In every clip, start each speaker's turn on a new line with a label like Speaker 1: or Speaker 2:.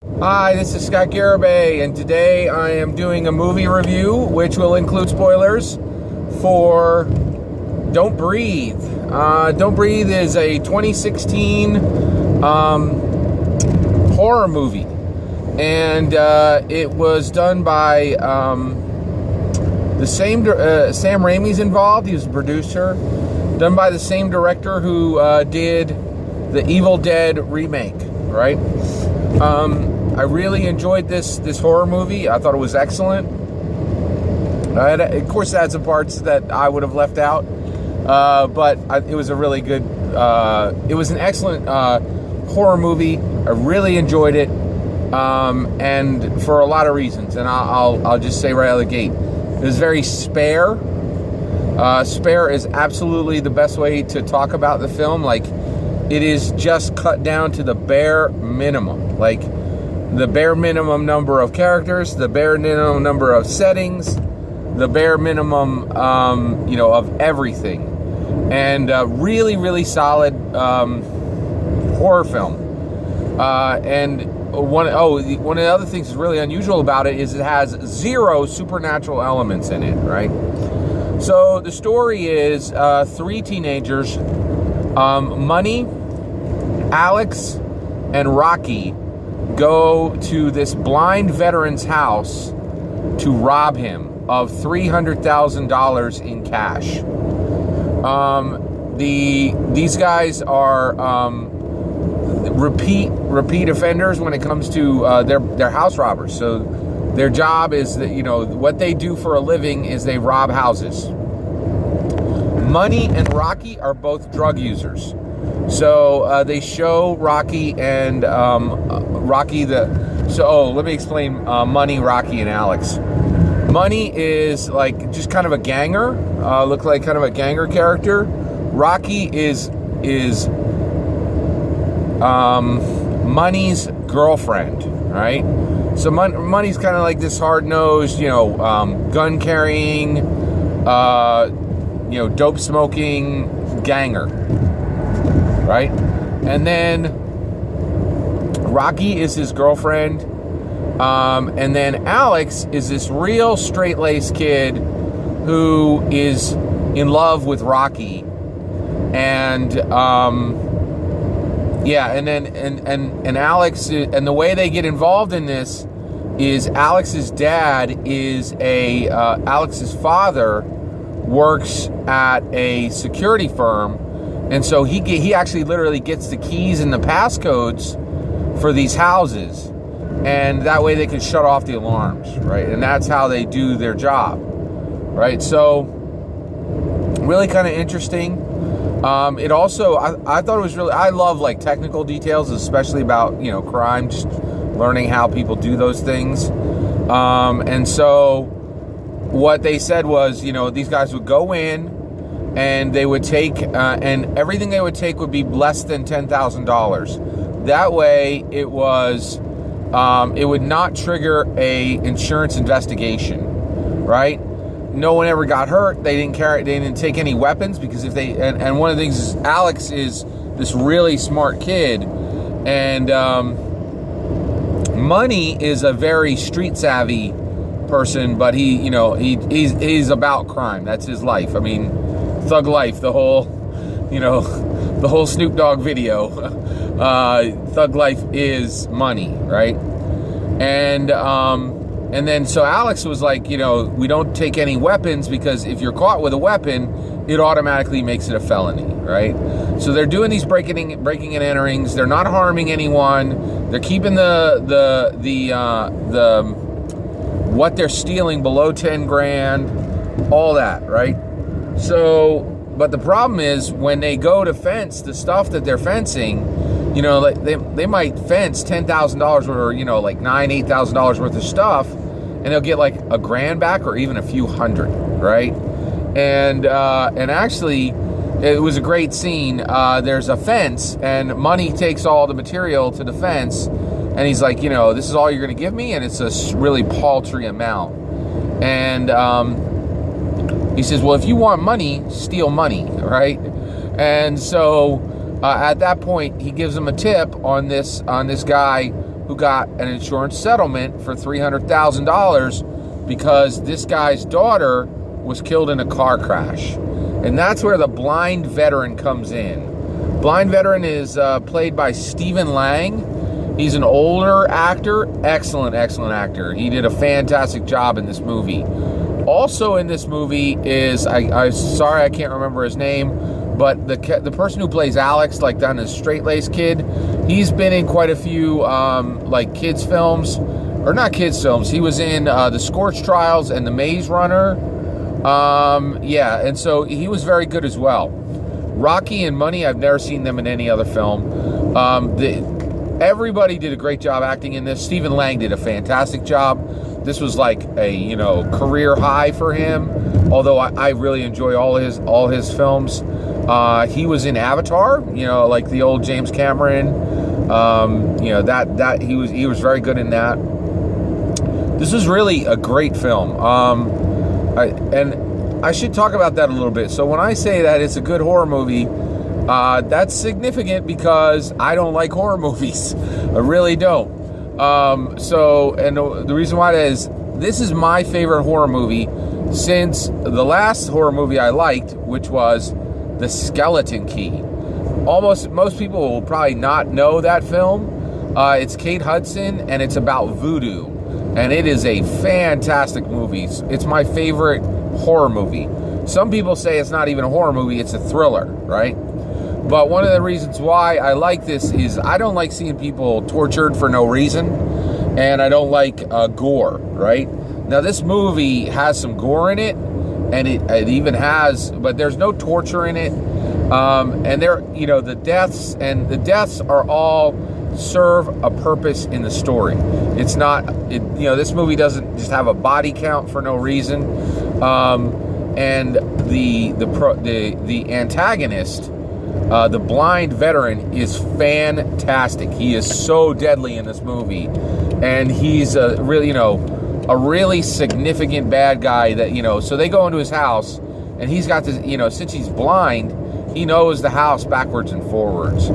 Speaker 1: Hi, this is Scott Garibay, and today I am doing a movie review which will include spoilers for Don't Breathe. Don't Breathe is a 2016 horror movie, and it was done by the same Sam Raimi's involved. He was the producer. Done by the same director who did the Evil Dead remake, right? I really enjoyed this horror movie. I thought it was excellent. Of course, it had some parts that I would have left out, but it was a really good. It was an excellent horror movie. I really enjoyed it, and for a lot of reasons. And I'll just say right out of the gate, it was very spare. Spare is absolutely the best way to talk about the film. Like, it is just cut down to the bare minimum. Like, the bare minimum number of characters, the bare minimum number of settings, the bare minimum, of everything. And really, really solid horror film. And one of the other things that's really unusual about it is it has zero supernatural elements in it, right? So the story is three teenagers, Money, Alex, and Rocky, go to this blind veteran's house to rob him of $300,000 in cash. These guys are repeat offenders when it comes to their house robbers. So their job is that, what they do for a living is they rob houses. Money and Rocky are both drug users. So they show Rocky and Rocky let me explain Money, Rocky, and Alex. Money is like just kind of a ganger, look like kind of a ganger character. Rocky is Money's girlfriend, right? So Money's kind of like this hard-nosed, gun-carrying, dope smoking ganger, right? And then Rocky is his girlfriend, and then Alex is this real straight-laced kid who is in love with Rocky, and and Alex, and the way they get involved in this is Alex's dad is Alex's father works at a security firm. And so he actually literally gets the keys and the passcodes for these houses, and that way they can shut off the alarms, right? And that's how they do their job, right? So really kind of interesting. It also, I thought it was really, I love like technical details, especially about, crime, just learning how people do those things. And so what they said was, these guys would go in, and they would take, and everything they would take would be less than $10,000. That way, it would not trigger a insurance investigation, right? No one ever got hurt. They didn't take any weapons, because if they, and one of the things is Alex is this really smart kid, and Money is a very street savvy person, but he's about crime. That's his life. I mean, thug life, the whole Snoop Dogg video. Thug life is Money, right? And then so Alex was like, we don't take any weapons, because if you're caught with a weapon, it automatically makes it a felony, right? So they're doing these breaking and enterings. They're not harming anyone. They're keeping the what they're stealing below 10 grand, all that, right? So, but the problem is when they go to fence the stuff that they're fencing, like they might fence $10,000 or like $8,000 worth of stuff, and they'll get like $1,000 back, or even a few hundred, right? And actually, it was a great scene. There's a fence, and Money takes all the material to the fence, and he's like, this is all you're going to give me, and it's a really paltry amount. And he says, well, if you want money, steal money, right? And so at that point, he gives him a tip on this guy who got an insurance settlement for $300,000 because this guy's daughter was killed in a car crash. And that's where the blind veteran comes in. Blind veteran is played by Stephen Lang. He's an older actor, excellent actor. He did a fantastic job in this movie. Also in this movie is, I'm sorry I can't remember his name, but the person who plays Alex, like down the straight-laced kid, he's been in quite a few like kids films, or not kids films. He was in The Scorch Trials and The Maze Runner. Yeah, and so he was very good as well. Rocky and Money, I've never seen them in any other film. Everybody did a great job acting in this. Stephen Lang did a fantastic job. This was like a, career high for him. Although I really enjoy all his films. He was in Avatar, like the old James Cameron. That he was very good in that. This was really a great film. And I should talk about that a little bit. So when I say that it's a good horror movie, that's significant because I don't like horror movies. I really don't. The reason why is this is my favorite horror movie since the last horror movie I liked, which was The Skeleton Key. Most people will probably not know that film. It's Kate Hudson, and it's about voodoo. And it is a fantastic movie. It's my favorite horror movie. Some people say it's not even a horror movie, it's a thriller, right? But one of the reasons why I like this is I don't like seeing people tortured for no reason, and I don't like gore, right? Now, this movie has some gore in it, and it even has, but there's no torture in it. And the deaths are all serve a purpose in the story. It's not, this movie doesn't just have a body count for no reason. And the antagonist, the blind veteran, is fantastic. He is so deadly in this movie, and he's a really significant bad guy that, so they go into his house, and he's got this, since he's blind, he knows the house backwards and forwards.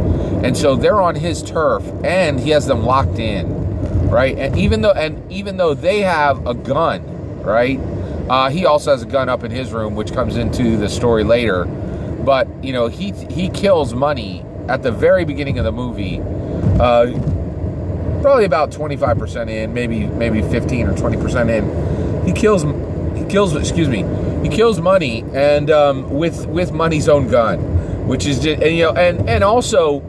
Speaker 1: And so they're on his turf, and he has them locked in, right? And even though they have a gun, right? He also has a gun up in his room, which comes into the story later. But, he kills Money at the very beginning of the movie, probably about 25% in, maybe 15 or 20% in. He kills Money, and with Money's own gun, which is just, and also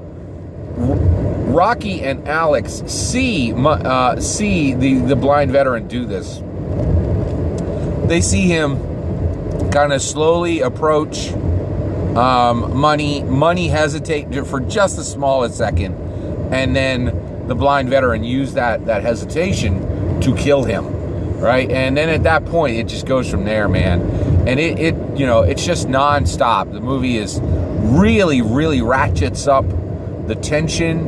Speaker 1: Rocky and Alex see the blind veteran do this. They see him kind of slowly approach Money hesitate for just the smallest second, and then the blind veteran used that hesitation to kill him, right? And then at that point, it just goes from there, man. And it's just nonstop. The movie is really, really ratchets up the tension,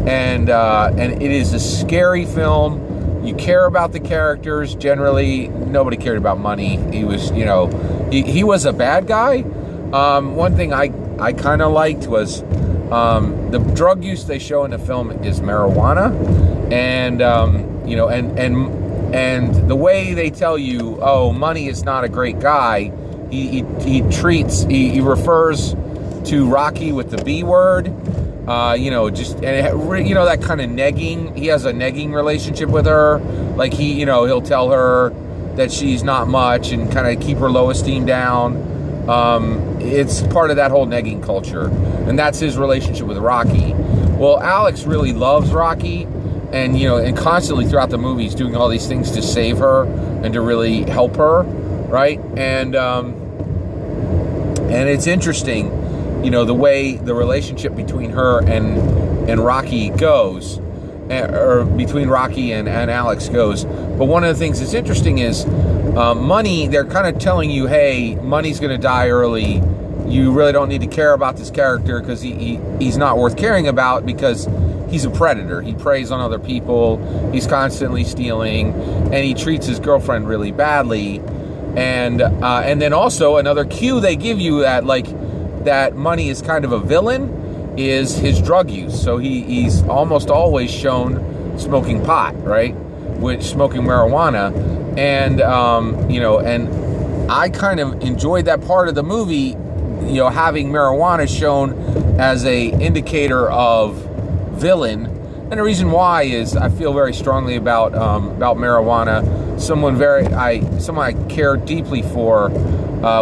Speaker 1: and it is a scary film. You care about the characters. Generally, nobody cared about Money. He was, he was a bad guy. One thing I kind of liked was the drug use they show in the film is marijuana, and and the way they tell you, oh, Money is not a great guy. He refers to Rocky with the B word. That kind of negging. He has a negging relationship with her. Like he'll tell her that she's not much and kind of keep her low esteem down. It's part of that whole negging culture, and that's his relationship with Rocky. Well, Alex really loves Rocky, and constantly throughout the movie he's doing all these things to save her and to really help her, right? And it's interesting, the way the relationship between her and Rocky goes, or between Rocky and Alex goes. But one of the things that's interesting is Money, they're kind of telling you, hey, Money's going to die early. You really don't need to care about this character because he's not worth caring about because he's a predator. He preys on other people. He's constantly stealing, and he treats his girlfriend really badly. And then also another cue they give you that Money is kind of a villain is his drug use. So he's almost always shown smoking pot, right? With smoking marijuana, and and I kind of enjoyed that part of the movie, having marijuana shown as a indicator of villain. And the reason why is I feel very strongly about marijuana. Someone I care deeply for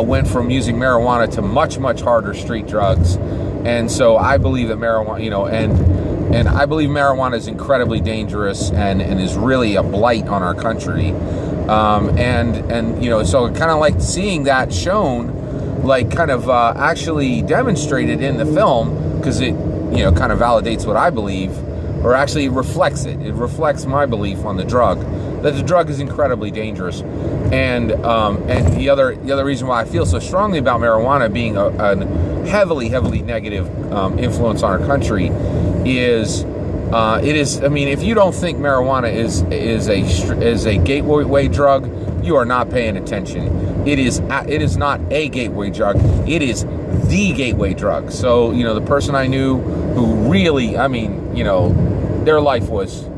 Speaker 1: went from using marijuana to much, much harder street drugs, and so I believe that marijuana, and I believe marijuana is incredibly dangerous and is really a blight on our country. So kind of like seeing that shown, like kind of actually demonstrated in the film, because it kind of validates what I believe, or actually reflects it. It reflects my belief on the drug, that the drug is incredibly dangerous. And the other reason why I feel so strongly about marijuana being a heavily negative influence on our country is it is. I mean, if you don't think marijuana is a gateway drug, you are not paying attention. It is not a gateway drug. It is the gateway drug. So the person I knew who really, their life was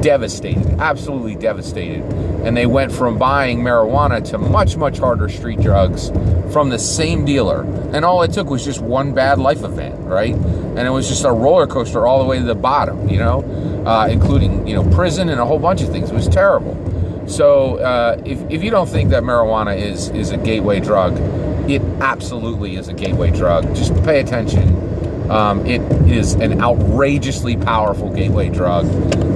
Speaker 1: devastated, absolutely devastated, and they went from buying marijuana to much, much harder street drugs from the same dealer, and all it took was just one bad life event, right? And it was just a roller coaster all the way to the bottom, including prison and a whole bunch of things. It was terrible. So if you don't think that marijuana is a gateway drug, it absolutely is a gateway drug. Just pay attention. It is an outrageously powerful gateway drug,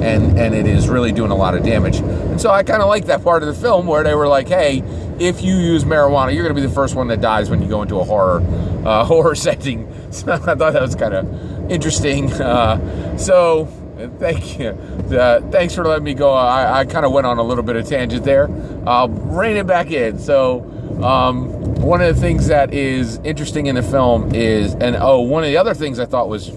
Speaker 1: and it is really doing a lot of damage. And so I kind of like that part of the film where they were like, hey, if you use marijuana, you're going to be the first one that dies when you go into a horror setting. So I thought that was kind of interesting. So thank you. Thanks for letting me go. I kind of went on a little bit of tangent there. I'll rein it back in. So one of the things that is interesting in the film is, one of the other things I thought was,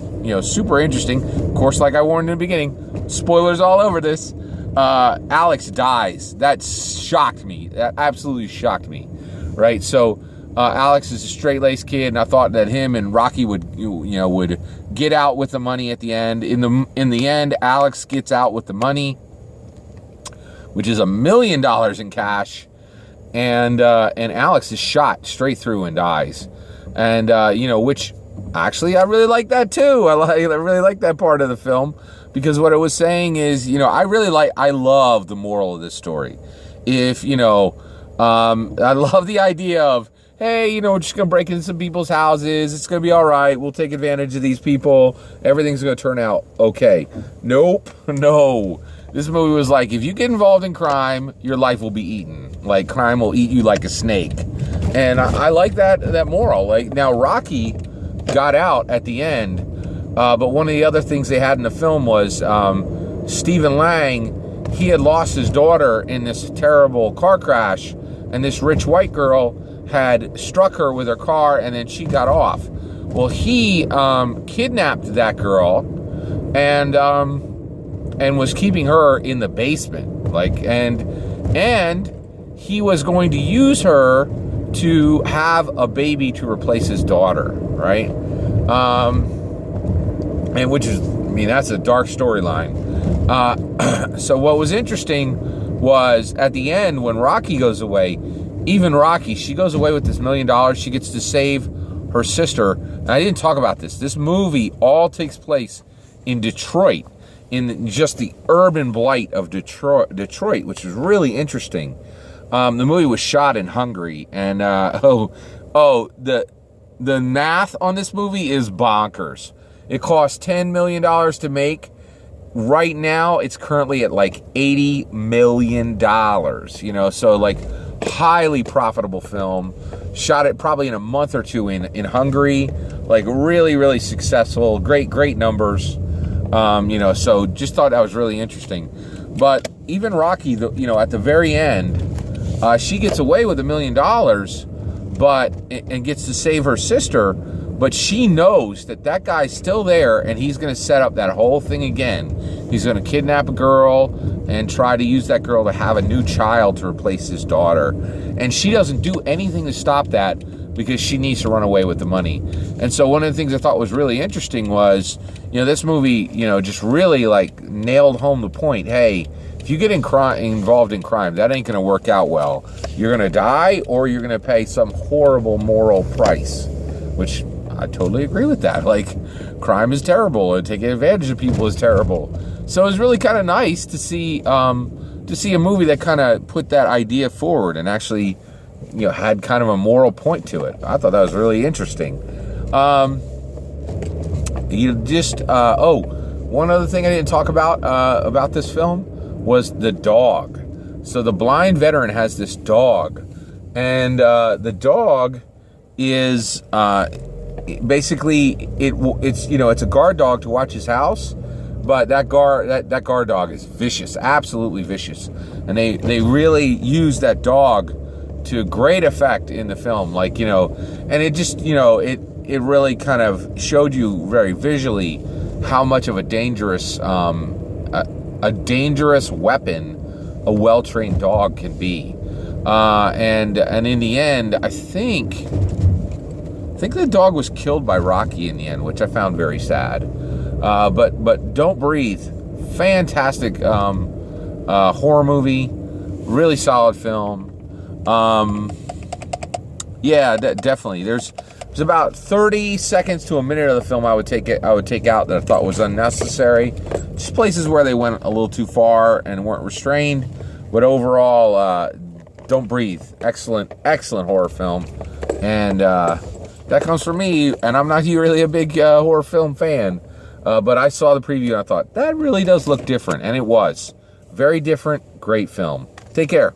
Speaker 1: super interesting, of course, like I warned in the beginning, spoilers all over this, Alex dies. That shocked me. That absolutely shocked me, right? So Alex is a straight-laced kid, and I thought that him and Rocky would get out with the money at the end. In the end, Alex gets out with the money, which is $1 million in cash. And Alex is shot straight through and dies, and which actually I really like that too. I really like that part of the film, because what it was saying is, I love the moral of this story. If I love the idea of, hey, we're just gonna break into some people's houses. It's gonna be all right. We'll take advantage of these people. Everything's gonna turn out okay. Nope, no. This movie was like, if you get involved in crime, your life will be eaten. Like, crime will eat you like a snake. And I like that moral. Like, now Rocky got out at the end, but one of the other things they had in the film was Stephen Lang, he had lost his daughter in this terrible car crash, and this rich white girl had struck her with her car, and then she got off. Well, he kidnapped that girl and was keeping her in the basement, and he was going to use her to have a baby to replace his daughter, right? And which is, that's a dark storyline. So what was interesting was at the end when Rocky goes away, even Rocky, she goes away with this $1 million. She gets to save her sister. And I didn't talk about this. This movie all takes place in Detroit, in just the urban blight of Detroit, which is really interesting. The movie was shot in Hungary, and the math on this movie is bonkers. It cost $10 million to make. Right now, it's currently at like $80 million. So like highly profitable film. Shot it probably in a month or two in Hungary. Like really, really successful. Great numbers. So just thought that was really interesting. But even Rocky, at the very end, she gets away with $1 million, and gets to save her sister. But she knows that guy's still there, and he's going to set up that whole thing again. He's going to kidnap a girl and try to use that girl to have a new child to replace his daughter. And she doesn't do anything to stop that, because she needs to run away with the money. And so one of the things I thought was really interesting was, this movie, just really like nailed home the point. Hey, if you get involved in crime, that ain't going to work out well. You're going to die, or you're going to pay some horrible moral price, which I totally agree with that. Like, crime is terrible, and taking advantage of people is terrible. So it was really kind of nice to see a movie that kind of put that idea forward and actually, had kind of a moral point to it. I thought that was really interesting. One other thing I didn't talk about this film was the dog. So the blind veteran has this dog, and the dog is basically it's a guard dog to watch his house, but that guard dog is vicious, absolutely vicious, and they really use that dog to great effect in the film, and it just it really kind of showed you very visually how much of a dangerous weapon a well-trained dog can be, and in the end, I think the dog was killed by Rocky in the end, which I found very sad. But Don't Breathe, fantastic horror movie, really solid film. Definitely. There's about 30 seconds to a minute of the film I would take out that I thought was unnecessary. Just places where they went a little too far and weren't restrained. But overall, Don't Breathe, excellent horror film. And that comes from me, and I'm not really a big horror film fan. But I saw the preview and I thought, that really does look different. And it was. Very different, great film. Take care.